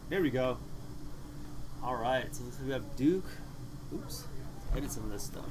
There we go. All right, so looks like we have Duke. Oops, edit some of this stuff.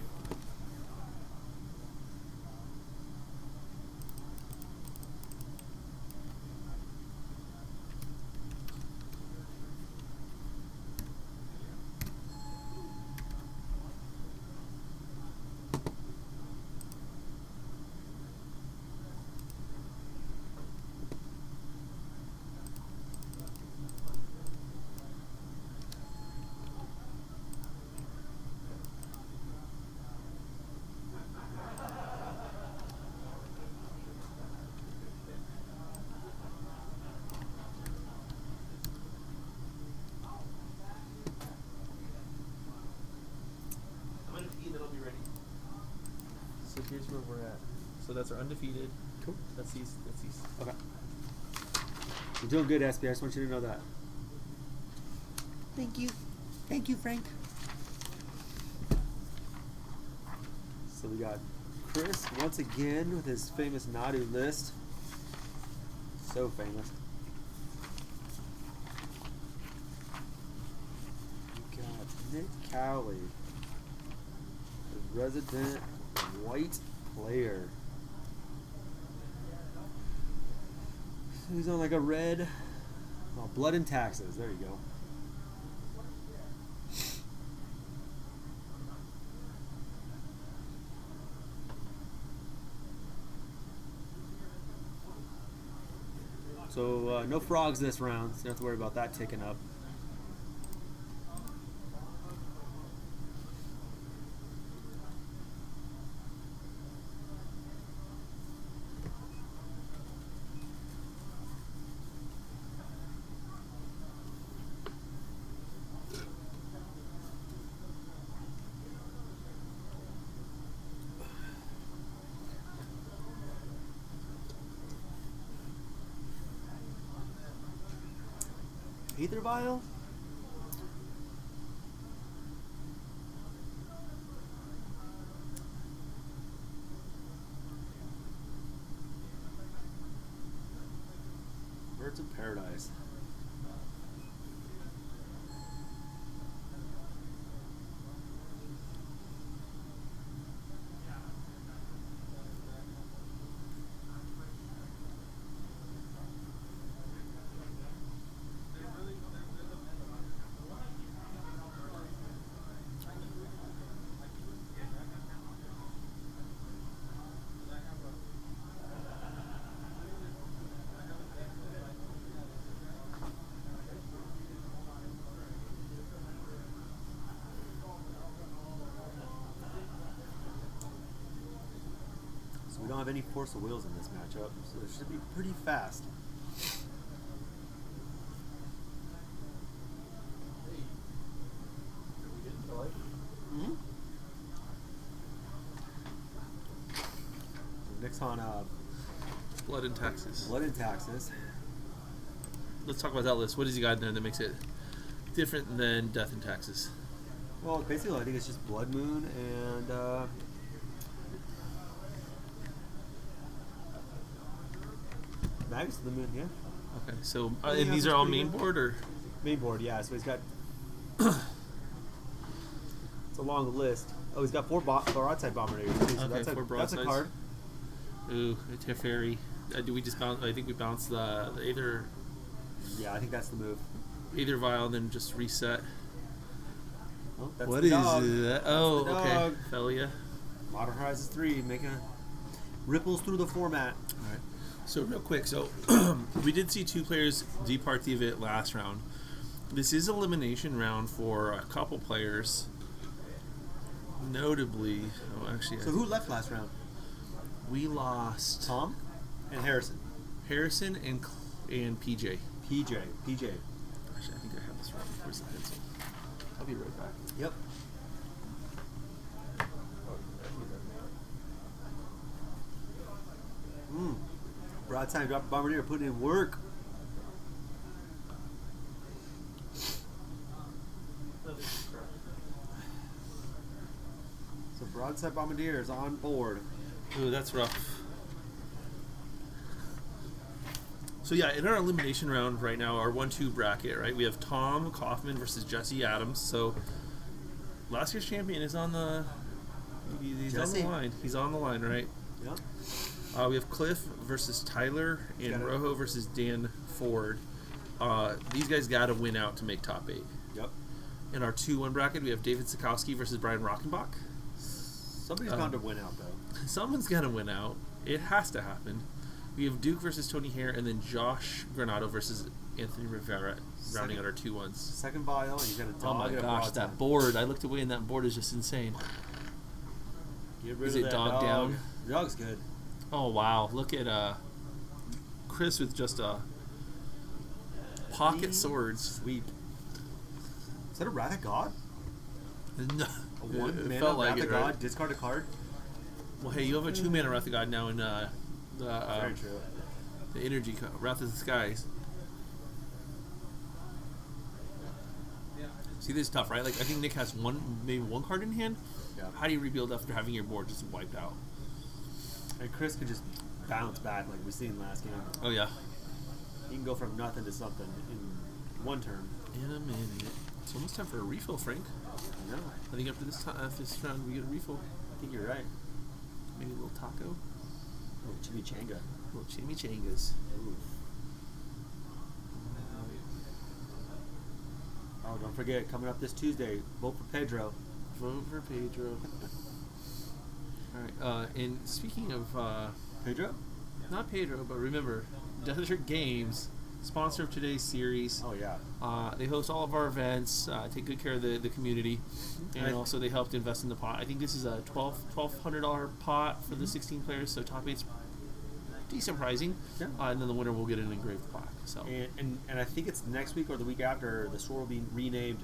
I'm undefeated, it'll be ready. So here's where we're at. So that's our undefeated. Cool. That's these. Okay. You're doing good, SB. I just want you to know that. Thank you. Thank you, Frank. So we got Chris once again with his famous Nadu list. So famous. We got Nick Cowley, the resident white player. He's on like a red. Oh, blood and taxes. There you go. So no frogs this round, so you don't have to worry about that ticking up. Ether vial? Birds of Paradise. So we don't have any Force of Wheels in this matchup, so it should be pretty fast. Mm-hmm. Nick's on Blood and taxes. Blood and Taxes. Let's talk about that list. What has he got in there that makes it different than death and taxes? Well, basically, I think it's just Blood Moon and Magus of the Moon, yeah. Okay, so Yeah, and these that's are all pretty main good. board or? Main board, yeah. So he's got. It's a long list. Oh, he's got four broadside bombarders. So Okay, that's four a broadsides. card. Ooh, a Teferi. Do we just bounce? I think we bounce the Yeah, I think that's the move. either vial, then just reset. Oh, that's What the is dog. that? Oh, the okay. dog. Felia. Modern Horizons 3 making ripples through the format. All right. So real quick, so we did see two players depart the event last round. This is elimination round for a couple players. Notably, actually, So who left last round? we lost Tom and Harrison. Harrison and PJ. PJ. Actually, I think I have this wrong. Where's the pencil? I'll be right back. Yep. Broadside drop bombardier putting in work. So broadside bombardier is on board. Ooh, that's rough. So yeah, in our elimination round right now, our 1-2 bracket, right? We have Tom Kaufman versus Jesse Adams. So last year's champion is on the he's on the line. He's on the line, right? Yep. We have Cliff versus Tyler and Rojo versus Dan Ford. These guys got to win out to make top 8. Yep. In our 2-1 bracket, we have David Sikowski versus Brian Rockenbach. Somebody's bound to win out, though. Someone's got to win out. It has to happen. We have Duke versus Tony Hare, and then Josh Granado versus Anthony Rivera, rounding out our 2-1s. Second vial, and you got a dog. Oh my gosh, that board! I looked away, and that board is just insane. Get rid Is of it that dog down? The dog's good. Oh wow! Look at Chris with just pocket swords. Sweep. Is that a Wrath of God? No, A 1 it mana felt like Wrath it, of God, right? discard a card? Well, hey, you have a 2-mana Wrath of God now in Very true. the energy Wrath of the Skies. See, this is tough, right? Like, I think Nick has maybe one card in hand. Yeah. How do you rebuild after having your board just wiped out? And Chris could just bounce back like we seen last game. Oh yeah. He can go from nothing to something in 1 turn. In a minute. It's almost time for a refill, Frank. I know. I think after this round we get a refill. I think you're right. Maybe a little taco. Oh, chimichanga. Little chimichangas. Ooh. Oh, don't forget, coming up this Tuesday, vote for Pedro. Vote for Pedro. Alright, and speaking of Pedro? not Pedro, but remember, Desert Games, sponsor of today's series. Oh, yeah. They host all of our events, take good care of the community, and also they helped invest in the pot. I think this is a $1,200 pot for the 16 players, so top 8's decent pricing. Yeah. And then the winner will get an engraved plaque. So And I think it's next week or the week after, the store will be renamed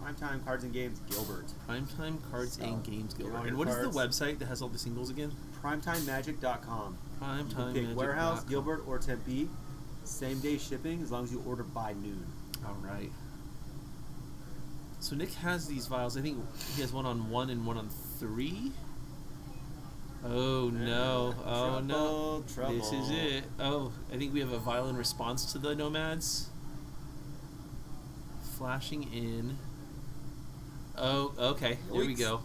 Primetime Cards and Games Gilbert. Primetime Cards and Games Gilbert. Your And what is the cards. website that has all the singles again? PrimetimeMagic.com. Primetime Pick Magic. Warehouse, Gilbert, or Tempe. Same day shipping as long as you order by noon. All right. So Nick has these vials. I think he has one on 1 and one on 3. Oh no! Oh no! Trouble. This is it. Oh, I think we have a vial in response to the Nomads. Flashing in. Oh, okay. There we go.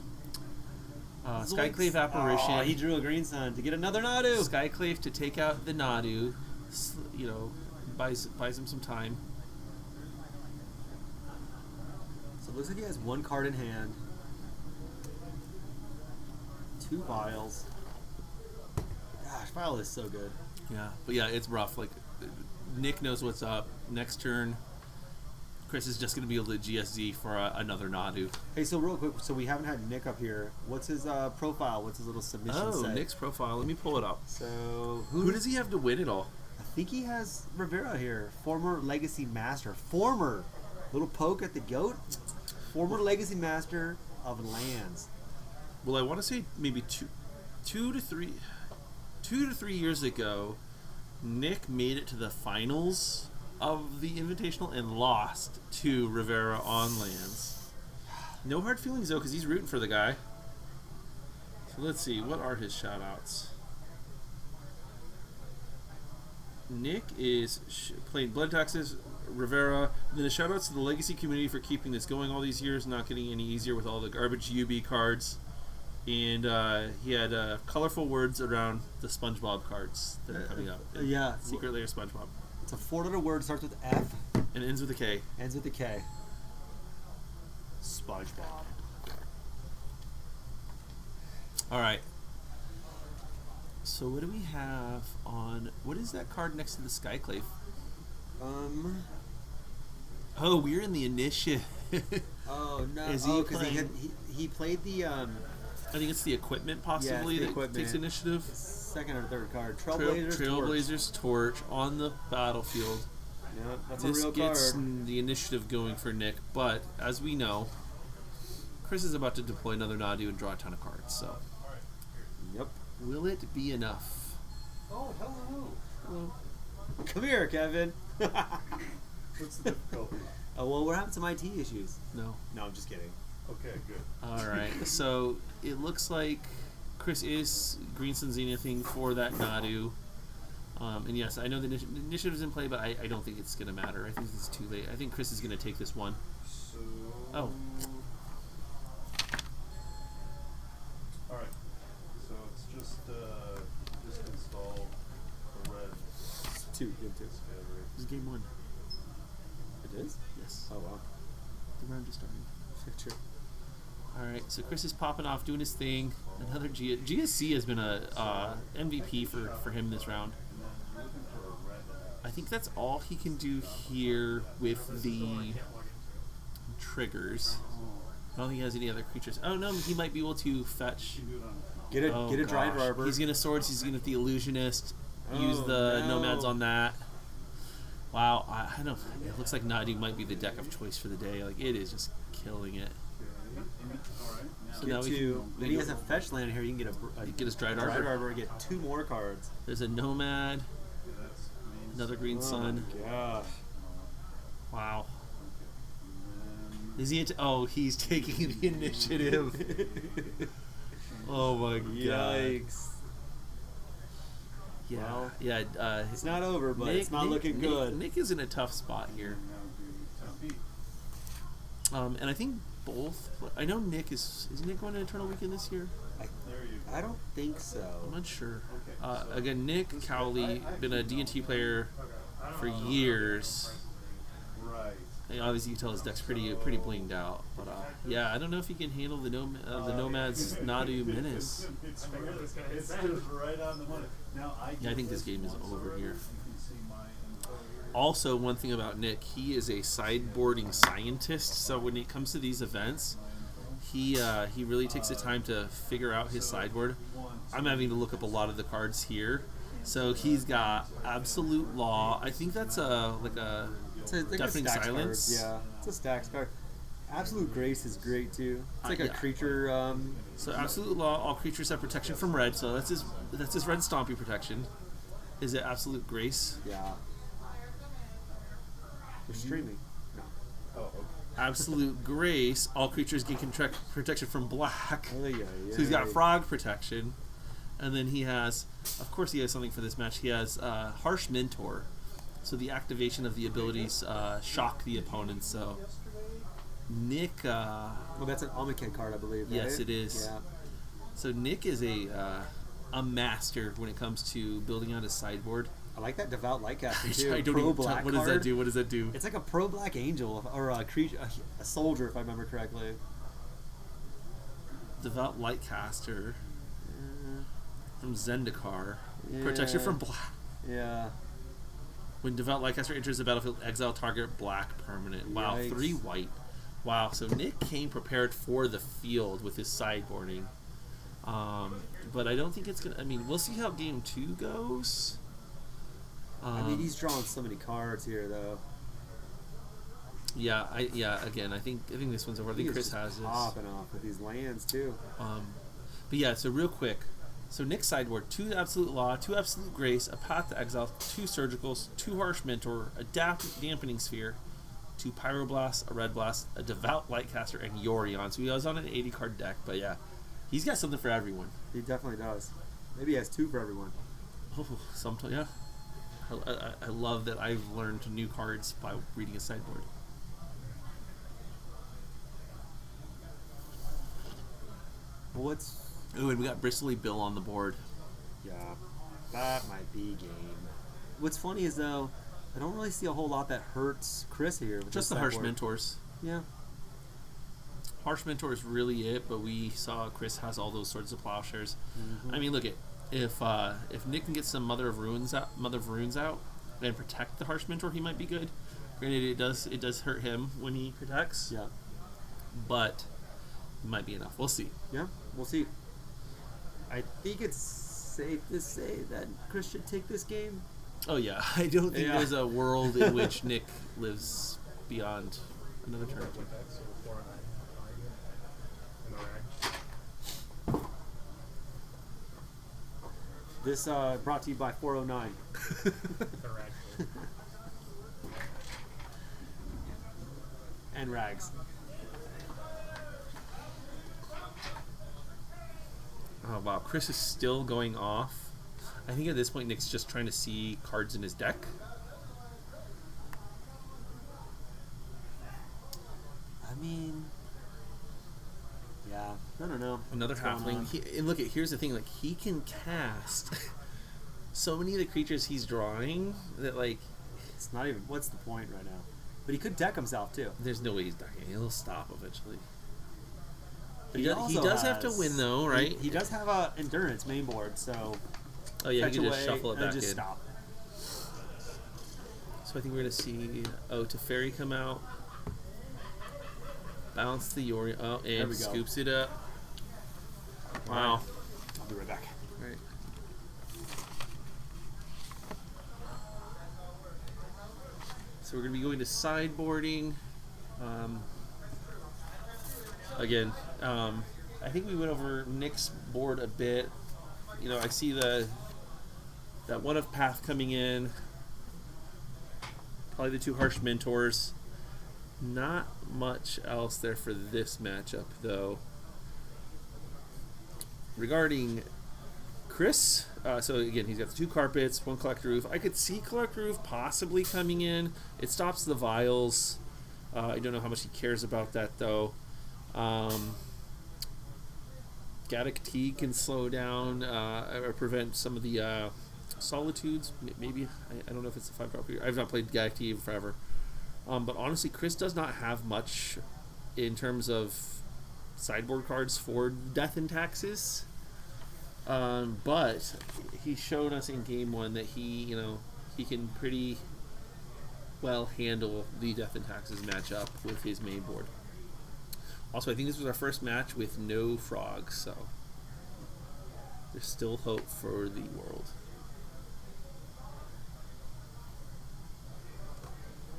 Skyclave Apparition. Oh, he drew a green sun to get another Nadu. Skyclave to take out the Nadu. You know, buys him some time. So it looks like he has 1 card in hand. 2 vials. Gosh, vial is so good. Yeah, but yeah, it's rough. Like, Nick knows what's up. Next turn, Chris is just going to be able to GSZ for another Nadu. Hey, so real quick, so we haven't had Nick up here. What's his profile? What's his little submission say? Nick's profile. Let me pull it up. So Who does he have to win it all? I think he has Rivera here. Former Legacy Master. Former. Little poke at the goat. Former Legacy Master of Lands. Well, I want to say maybe two to three years ago, Nick made it to the finals of the Invitational and lost to Rivera on lands. No hard feelings though, because he's rooting for the guy. So let's see, what are his shout-outs? Nick is playing Blood Taxes, Rivera. Then a shout-outs to the Legacy community for keeping this going all these years, not getting any easier with all the garbage UB cards. And he had colorful words around the SpongeBob cards that are coming up. Yeah. Secret Lair SpongeBob. It's a 4-letter word, starts with F, And ends with a K. ends with a K. SpongeBob. All right. So what do we have on... What is that card next to the Skyclave? Oh, we're in the initiative. Oh, no. Is he because he played the... I think it's the equipment possibly the that equipment. takes initiative. second or third card. Trailblazers, Trailblazers Torch on the battlefield. Yeah, that's This a real gets card. the initiative going for Nick, but as we know, Chris is about to deploy another Nadu and draw a ton of cards. So, Yep. will it be enough? Oh, hello. Come here, Kevin. What's the difficulty? Oh, well, we're having some IT issues. No. No, I'm just kidding. Okay, good. All right. So it looks like Chris is Greenson Zenithing for that Nadu. And yes, I know the initiative's in play, but I don't think it's going to matter. I think it's too late. I think Chris is going to take this one. So. Oh. All right. So it's just install the red. Game two. This is game 1. It is? Yes. Oh, wow. The round just started. Sure. Alright, so Chris is popping off, doing his thing. Another GSC has been a MVP for him this round. I think that's all he can do here with the triggers. I don't think he has any other creatures. Oh no, he might be able to fetch. Get a Dried Arbor. He's gonna swords. He's gonna the illusionist. Use the nomads on that. Wow, I don't. It looks like Nadu might be the deck of choice for the day. Like it is just killing it. So now then he has a fetch land here. You can get his Dried Arbor. And get 2 more cards. There's a nomad. Another green sun. Gosh. Wow. Is he? He's taking the initiative. Oh my god. Yikes. Yeah. Well, yeah. It's not over, but it's not looking good. Nick is in a tough spot here. And I think both. I know Nick is Nick going to Eternal Weekend this year? I don't think so. I'm not sure. Again, Nick Cowley, been a D&T player for years. Right. And obviously, you can tell his deck's pretty blinged out. But yeah, I don't know if he can handle the Nomad's Nadu menace. It's right on the money. Now, Yeah, I think this game is over here. Also, one thing about Nick, he is a sideboarding scientist. So when it comes to these events, he really takes the time to figure out his sideboard. I'm having to look up a lot of the cards here. So he's got Absolute Law. I think that's like Deafening Silence. Card. Yeah, it's a stacks card. Absolute Grace is great too. It's like a creature. So Absolute Law, all creatures have protection from red. So that's his red stompy protection. Is it Absolute Grace? Yeah. We're streaming. No. Oh, okay. Absolute Grace, all creatures gain protection from black. Oh, yeah. So he's got frog protection. And then he has, of course he has something for this match, he has Harsh Mentor. So the activation of the abilities shock the opponent. So Nick... well, that's an Omiked card, I believe, right? Yes, it is. Yeah. So Nick is a master when it comes to building out his sideboard. I like that Devout Lightcaster too. I don't even black what does that do? What does that do? It's like a pro black angel or a creature, a soldier, if I remember correctly. Devout Lightcaster from Zendikar. Protection from black. Yeah. When Devout Lightcaster enters the battlefield, exile target black permanent. Wow, Yikes. 3 white. Wow, so Nick came prepared for the field with his sideboarding. But I don't think it's going to... I mean, we'll see how game 2 goes. I mean, he's drawing so many cards here, though. Yeah, again, I think this one's over. I think Chris has this. Popping off with these lands, too. But yeah, so real quick. So Nick's sideboard, 2 Absolute Law, 2 Absolute Grace, a Path to Exile, 2 Surgicals, 2 Harsh Mentor, a Dampening Sphere, 2 Pyroblast, a Red Blast, a Devout Lightcaster, and Yorion. So he was on an 80-card deck, but yeah. He's got something for everyone. He definitely does. Maybe he has 2 for everyone. Oh, sometimes, yeah. I love that I've learned new cards by reading a sideboard. Ooh, and we got Bristly Bill on the board. Yeah, that might be game. What's funny is, though, I don't really see a whole lot that hurts Chris here. With Just the Harsh Mentors. Yeah. Harsh Mentor is really it, but we saw Chris has all those sorts of plowshares. Mm-hmm. I mean, look, if Nick can get some Mother of Runes out, and protect the Harsh Mentor, he might be good. Granted, it does hurt him when he protects. Yeah. But it might be enough. We'll see. Yeah, we'll see. I think it's safe to say that Chris should take this game. Oh yeah, I don't think there's a world in which Nick lives beyond another turn. This brought to you by 409. And Rags. Oh wow, Chris is still going off. I think at this point Nick's just trying to see cards in his deck. I mean, yeah, I don't know. Another what's going on. halfling. And look, here's the thing: like he can cast so many of the creatures he's drawing that like It's not even. What's the point right now? But he could deck himself too. there's no way he's decking. He'll stop eventually. But He also does have to has- win though, right? He does have a endurance main board, so Oh yeah, fetch he can away just shuffle it and back just in. stop. So I think we're gonna see Teferi come out, bounce the Yori, There and we go. scoops it up. Wow. I'll be right back. Right. So we're gonna be going to sideboarding. Again, I think we went over Nick's board a bit. You know, I see that one of Path coming in. Probably the two Harsh Mentors. Not much else there for this matchup, though. Regarding Chris, so again, he's got the two carpets, one Collector Roof. I could see Collector Roof possibly coming in. It stops the vials. I don't know how much he cares about that, though. Gaddock T can slow down or prevent some of the Solitudes. Maybe. I don't know if it's a 5-drop here. I've not played Gaddock T in forever. But honestly, Chris does not have much in terms of sideboard cards for Death and Taxes. But he showed us in game one that he can pretty well handle the Death and Taxes matchup with his main board. Also, I think this was our first match with no frogs, so there's still hope for the world.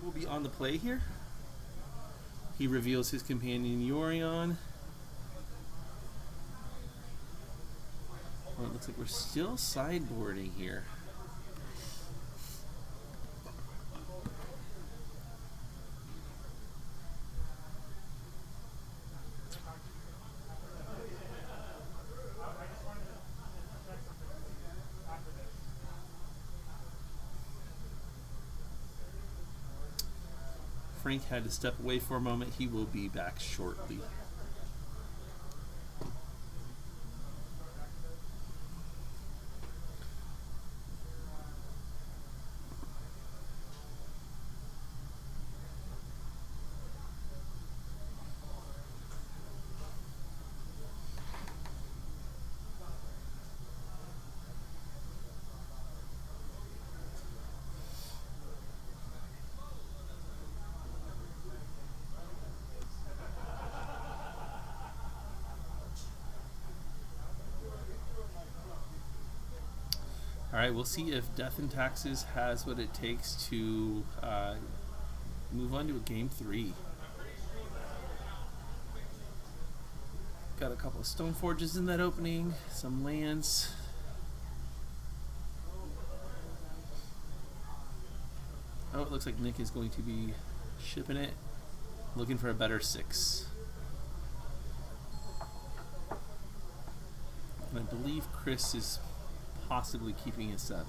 Will be on the play here. He reveals his companion Yorion. Well, it looks like we're still sideboarding here. Frank had to step away for a moment. He will be back shortly. All right, we'll see if Death and Taxes has what it takes to move on to a game 3. Got a couple of Stone Forges in that opening, some lands. Oh, it looks like Nick is going to be shipping it, looking for a better 6. And I believe Chris is possibly keeping a 7.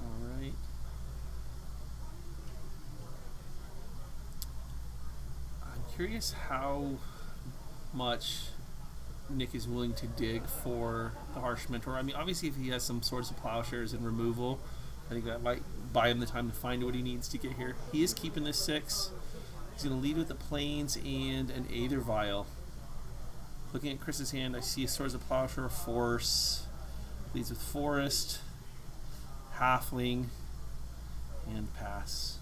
All right. Curious how much Nick is willing to dig for the Harsh Mentor. I mean, obviously, if he has some Swords of Plowshares and removal, I think that might buy him the time to find what he needs to get here. He is keeping this 6. He's going to lead with the Plains and an Aether Vial. Looking at Chris's hand, I see a Swords of Plowshare, Force, leads with Forest, Halfling, and Pass.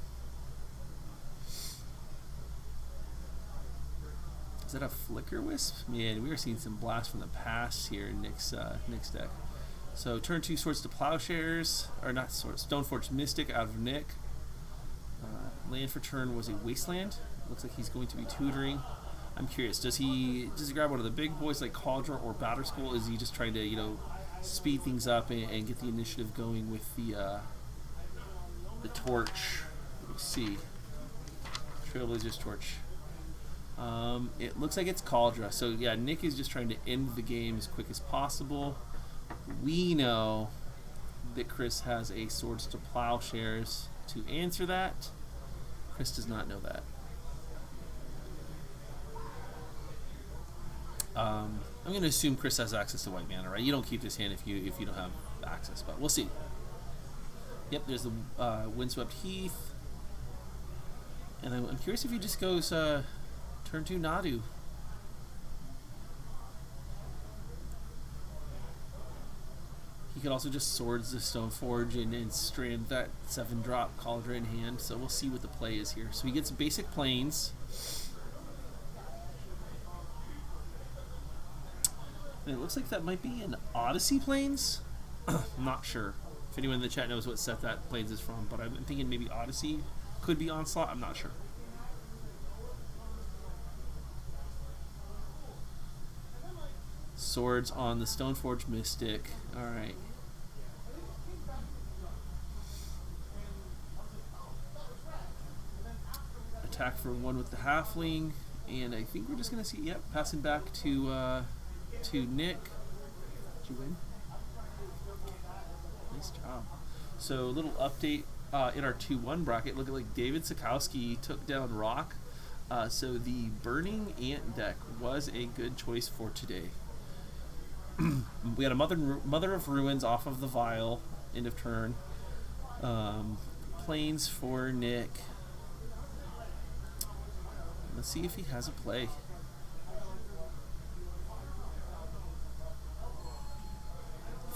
Is that a Flicker Wisp? Man, we are seeing some blasts from the past here in Nick's deck. So turn 2 Swords to Plowshares, or not Swords, Stoneforge Mystic out of Nick. land for turn was a Wasteland. Looks like he's going to be tutoring. I'm curious, does he grab one of the big boys like Cauldron or Batter School? Is he just trying to, speed things up and get the initiative going with the torch? Let's see. Trailblazer's torch. It looks like it's Cauldron. So yeah, Nick is just trying to end the game as quick as possible. We know that Chris has a Swords to Plowshares to answer that. Chris does not know that. I'm going to assume Chris has access to white mana, right? You don't keep this hand if you don't have access, but we'll see. Yep, there's the Windswept Heath. And I'm curious if he just goes turn 2 Nadu. He could also just Swords the Stoneforge and strand that 7-drop Cauldron in hand, so we'll see what the play is here. So he gets basic planes. And it looks like that might be an Odyssey Plains. I'm not sure if anyone in the chat knows what set that Plains is from, but I'm thinking maybe Odyssey could be Onslaught. I'm not sure. Swords on the Stoneforge Mystic. Alright. Attack for 1 with the Halfling. And I think we're just going to see, passing back to Nick. Did you win? Nice job. So, a little update in our 2-1 bracket. Looking like David Sikowski took down Rock. So, the Burning Ant deck was a good choice for today. We had a Mother of Ruins off of the Vial, end of turn. Plains for Nick. Let's see if he has a play.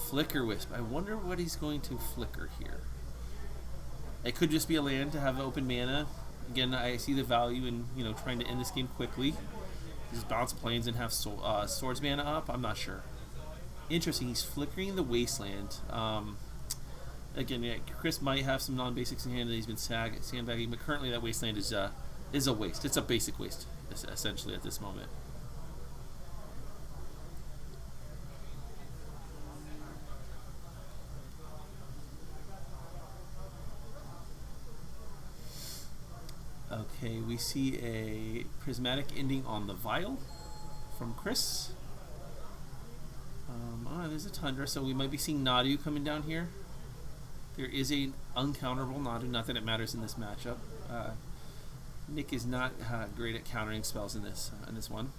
Flicker Wisp. I wonder what he's going to flicker here. It could just be a land to have open mana. Again, I see the value in trying to end this game quickly. Just bounce planes and have swords mana up. I'm not sure. Interesting. He's flickering the Wasteland. Again, Chris might have some non-basics in hand that he's been sandbagging, but currently that Wasteland is a waste. It's a basic waste, essentially, at this moment. Okay, we see a prismatic ending on the Vial from Chris. There's a Tundra, so we might be seeing Nadu coming down here. There is an uncounterable Nadu, not that it matters in this matchup. Nick is not great at countering spells in this one.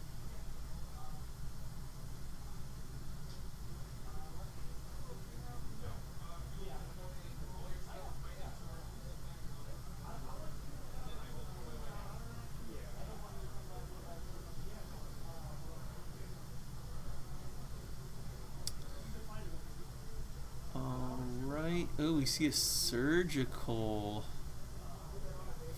Oh, we see a surgical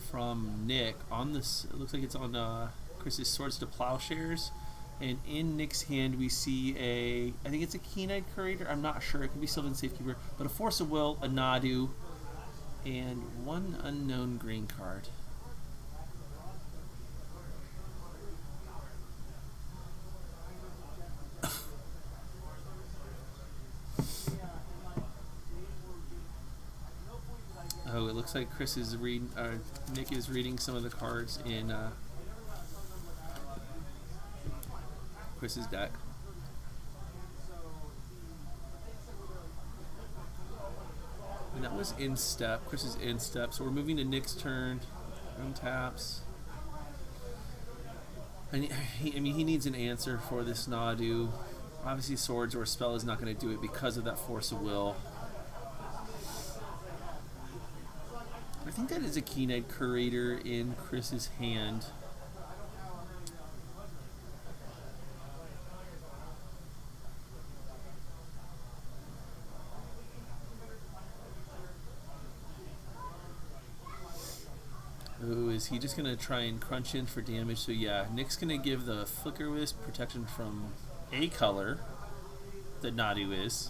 from Nick on this. It looks like it's on Chris's Swords to Plowshares, and in Nick's hand we see I think it's a Keen-Eyed Curator. I'm not sure. It could be Sylvan Safekeeper, but a Force of Will, a Nadu, and one unknown green card. Oh, it looks like Nick is reading some of the cards in Chris's deck. And that was in step. Chris's in step. So we're moving to Nick's turn. Untaps. And he needs an answer for this Nadu. Obviously, Swords or Spell is not going to do it because of that Force of Will. I think that is a Keen-Eyed Curator in Chris's hand. Ooh, is he just going to try and crunch in for damage? So yeah, Nick's going to give the Flicker Wisp protection from a color that Nadu is,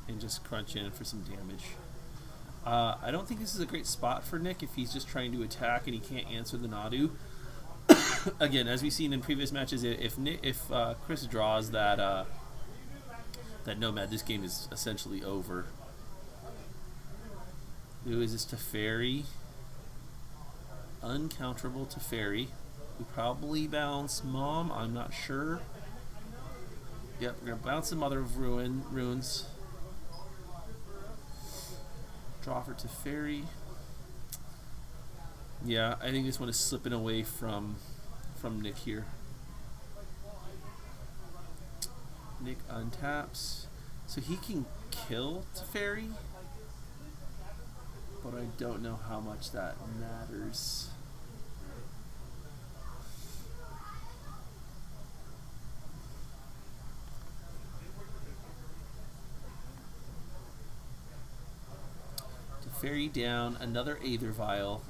and just crunch in for some damage. I don't think this is a great spot for Nick if he's just trying to attack and he can't answer the Nadu. Again, as we've seen in previous matches, if Chris draws that Nomad, this game is essentially over. Who is this? Teferi. Uncounterable Teferi. We probably bounce Mom. I'm not sure. Yep, we're gonna bounce the Mother of Ruins. Draw for Teferi. Yeah, I think this one is slipping away from Nick here. Nick untaps, so he can kill Teferi, but I don't know how much that matters. Teferi down, another Aether Vial.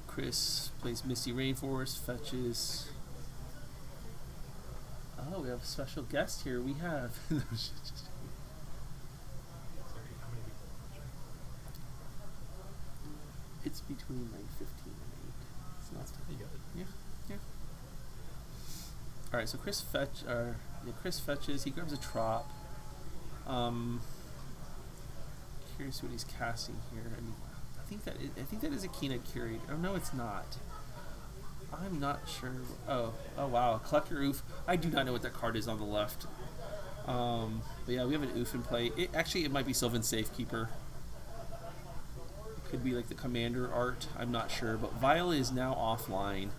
Chris plays Misty Rainforest, fetches. Oh, we have a special guest here. We have. It's between like 15 and 8. It's not tough. You got it. Yeah. All right, so Chris fetches. He grabs a trop. Curious what he's casting here. I mean, I think that is a Keen-Eyed Curator. Oh no, it's not. I'm not sure. Oh wow, Collector Oof. I do not know what that card is on the left. But yeah, we have an Oof in play. It might be Sylvan Safekeeper. It could be like the Commander art. I'm not sure. But Vial is now offline.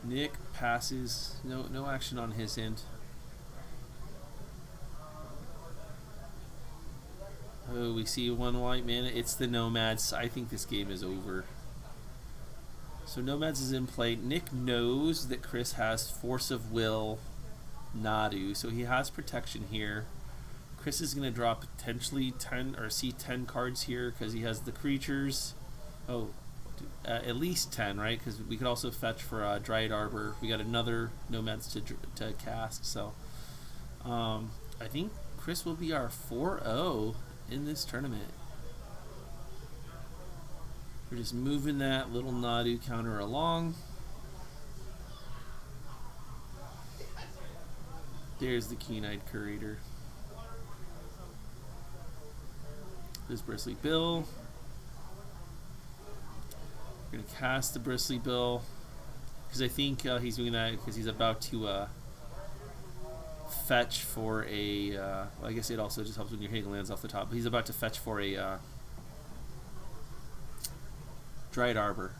Nick passes. No action on his end. Oh, we see one white mana. It's the Nomads. I think this game is over. So Nomads is in play. Nick knows that Chris has Force of Will, Nadu, so he has protection here. Chris is going to draw potentially 10 or see 10 cards here because he has the creatures. At least 10, right? Because we could also fetch for Dryad Arbor. We got another Nomads to cast. So I think Chris will be our 4-0 in this tournament. We're just moving that little Nadu counter along. There's the Keen-Eyed Curator. There's Bristly Bill. We're going to cast the Bristly Bill because I think he's doing that because he's about to fetch for a well, I guess it also just helps when your hitting lands off the top, but he's about to fetch for a Dryad Arbor.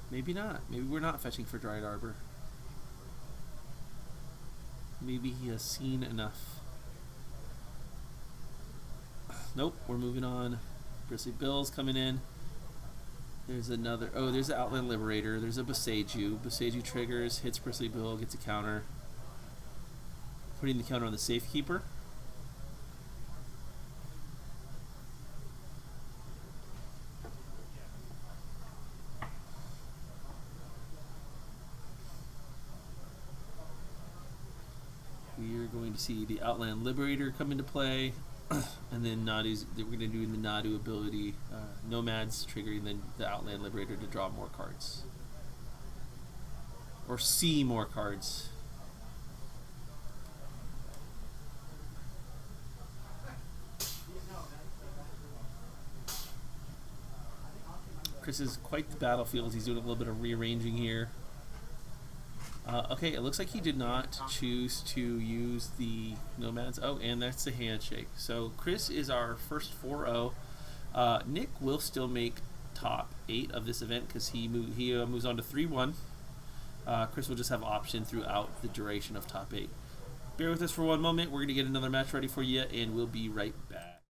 Maybe not. Maybe we're not fetching for Dryad Arbor. Maybe he has seen enough. Nope, we're moving on. Bristly Bill's coming in. There's another. Oh, there's the Outland Liberator. There's a Boseiju. Boseiju triggers, hits Bristly Bill, gets a counter. Putting the counter on the Safekeeper. We are going to see the Outland Liberator come into play, and then we're going to do the Nadu ability, Nomads triggering the Outland Liberator to draw more cards. Or see more cards. Chris is quite the battlefield. He's doing a little bit of rearranging here. Okay, it looks like he did not choose to use the Nomads. Oh, and that's the handshake. So Chris is our first 4-0. Nick will still make top 8 of this event because he moves on to 3-1. Chris will just have option throughout the duration of top 8. Bear with us for one moment. We're going to get another match ready for you, and we'll be right back.